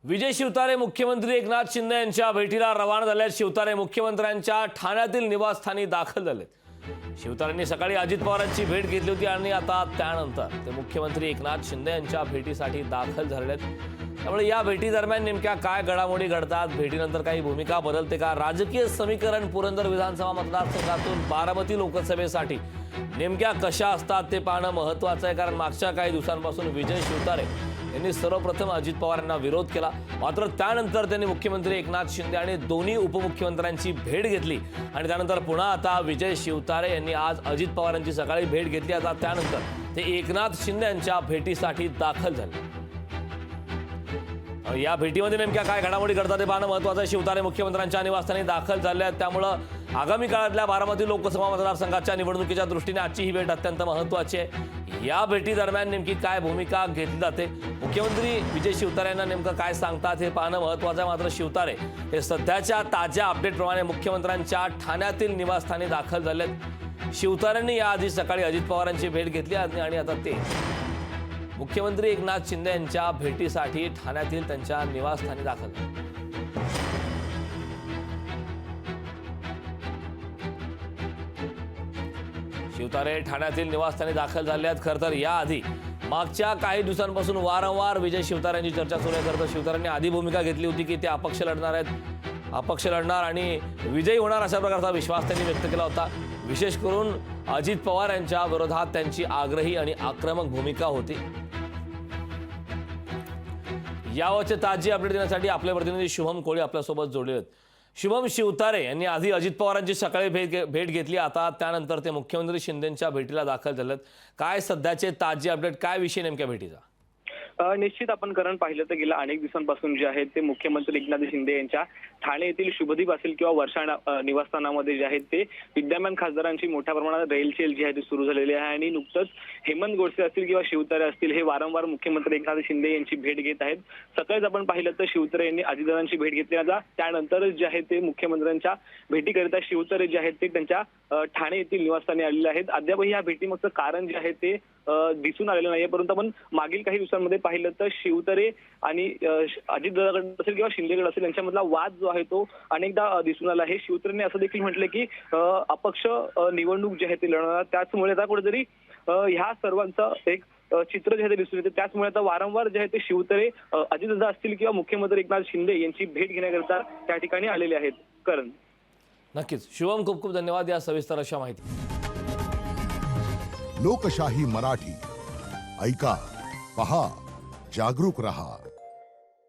विजय शिवतारे मुख्यमंत्री एकनाथ शिंदे यांच्या भेटीला रवाना झाले। शिवतारे मुख्यमंत्र्यांच्या ठाण्यातील निवासस्थानी दाखल झाले। शिवतारेंनी सकाळी अजित पवारांची भेट घेतली होती आणि आता त्यानंतर ते मुख्यमंत्री एकनाथ शिंदे यांच्या भेटीसाठी दाखल झाले आहेत। त्यामुळे या भेटी दरम्यान नेमक्या काय घडामोडी घडतात, भेटीनंतर काही भूमिका बदलते का, राजकीय समीकरण पुरंदर विधानसभा मतदारसंघातून बारामती लोकसभेसाठी नेमक्या कशा असतात ते पाहणं महत्त्वाचं आहे। कारण मागच्या काही दिवसांपासून विजय शिवतारे यांनी सर्वप्रथम अजित पवार यांना विरोध केला, मात्र त्यानंतर त्यांनी मुख्यमंत्री एकनाथ शिंदे आणि दोन्ही उपमुख्यमंत्र्यांची भेट घेतली आणि त्यानंतर पुन्हा आता विजय शिवतारे यांनी आज अजित पवारांची सकाळी भेट घेतली। आता त्यानंतर ते एकनाथ शिंदे यांच्या भेटीसाठी दाखल झाले। या भेटीमध्ये नेमक्या काय घडामोडी घडतात ते पाहणं महत्त्वाचं आहे। शिवतारे मुख्यमंत्र्यांच्या निवासस्थानी दाखल झाले आहेत, त्यामुळे आगामी काळातल्या बारामती लोकसभा मतदारसंघाच्या निवडणुकीच्या दृष्टीने आजची ही भेट अत्यंत महत्त्वाची आहे। या भेटी दरम्यान नेमकी काय भूमिका घेतली जाते, मुख्यमंत्री विजय शिवतारे यांना नेमकं काय सांगतात हे पाहणं महत्त्वाचं आहे। मात्र शिवतारे हे सध्याच्या ताज्या अपडेटप्रमाणे मुख्यमंत्र्यांच्या ठाण्यातील निवासस्थानी दाखल झालेत। शिवतारेंनी याआधी सकाळी अजित पवारांची भेट घेतली आणि आता ते मुख्यमंत्री एकनाथ शिंदे यांच्या भेटीसाठी ठाण्यातील त्यांच्या निवासस्थानी दाखल झाले। शिवतारे ठाण्यातील निवासस्थानी दाखल झाले आहेत। खरं तर याआधी मागच्या काही दिवसांपासून वारंवार विजय शिवतारेंची चर्चा सुरू आहे। खरं तर शिवतारेंनी आधी भूमिका घेतली होती की ते अपक्ष लढणार आहेत, अपक्ष लढणार आणि विजयी होणार अशा प्रकारचा विश्वास त्यांनी व्यक्त केला होता। विशेष करून अजित पवार यांच्या विरोधात त्यांची आग्रही आणि आक्रमक भूमिका होती। यावरचे ताजी अपडेट देण्यासाठी आपले प्रतिनिधी शुभम कोळी आपल्यासोबत जोडले आहेत। शुभम, शिवतारे यांनी आधी अजित पवारांची सकाळी भेट घेतली, आता त्यानंतर ते मुख्यमंत्री शिंदेंच्या भेटीला दाखल झालेत। काय सध्याचे ताजे अपडेट, काय विषय नेमक्या भेटीचा? निश्चित आपण कारण पाहिलं तर गेल्या अनेक दिवसांपासून जे आहे ते मुख्यमंत्री एकनाथ शिंदे यांच्या ठाणे येथील शुभदीप असेल किंवा वर्षा निवासस्थानामध्ये जे आहेत ते विद्यमान खासदारांची मोठ्या प्रमाणात रेलचेल जी आहे ती सुरू झालेली आहे आणि नुकतंच हेमंत गोडसे असतील किंवा शिवतारे असतील हे वारंवार मुख्यमंत्री एकनाथ शिंदे यांची भेट घेत आहेत। सकाळीच आपण पाहिलं तर शिवतारे यांनी अजितदादांची भेट घेतली, आता त्यानंतर जे आहे ते मुख्यमंत्र्यांच्या भेटीकरिता शिवतारे जे आहेत ते त्यांच्या ठाणे येथील निवासस्थानी आलेले आहेत। अद्यापही या भेटीमागचं कारण जे आहे ते दिसून आलेलं नाहीये, परंतु आपण मागील काही दिवसांमध्ये पाहिलं तर शिवतारे आणि अजितदादाकडे असेल किंवा शिंदेकडे असेल यांच्यामधला वाद जो आहे तो अनेकदा दिसून आला आहे। शिवतारेंनी असं देखील म्हटलं की अपक्ष निवडणूक जी आहे ती लढवणार, त्याचमुळे आता कुठेतरी ह्या सर्वांचं एक चित्र जे आहे ते दिसून येते। त्याचमुळे आता वारंवार जे आहे ते शिवतारे अजितदादा असतील किंवा मुख्यमंत्री एकनाथ शिंदे यांची भेट घेण्याकरिता त्या ठिकाणी आलेले आहेत। करण, नक्कीच शुभम, खूप खूप धन्यवाद या सविस्तर अशा माहिती। लोकशाही मराठी ऐका, पहा, जागरूक रहा।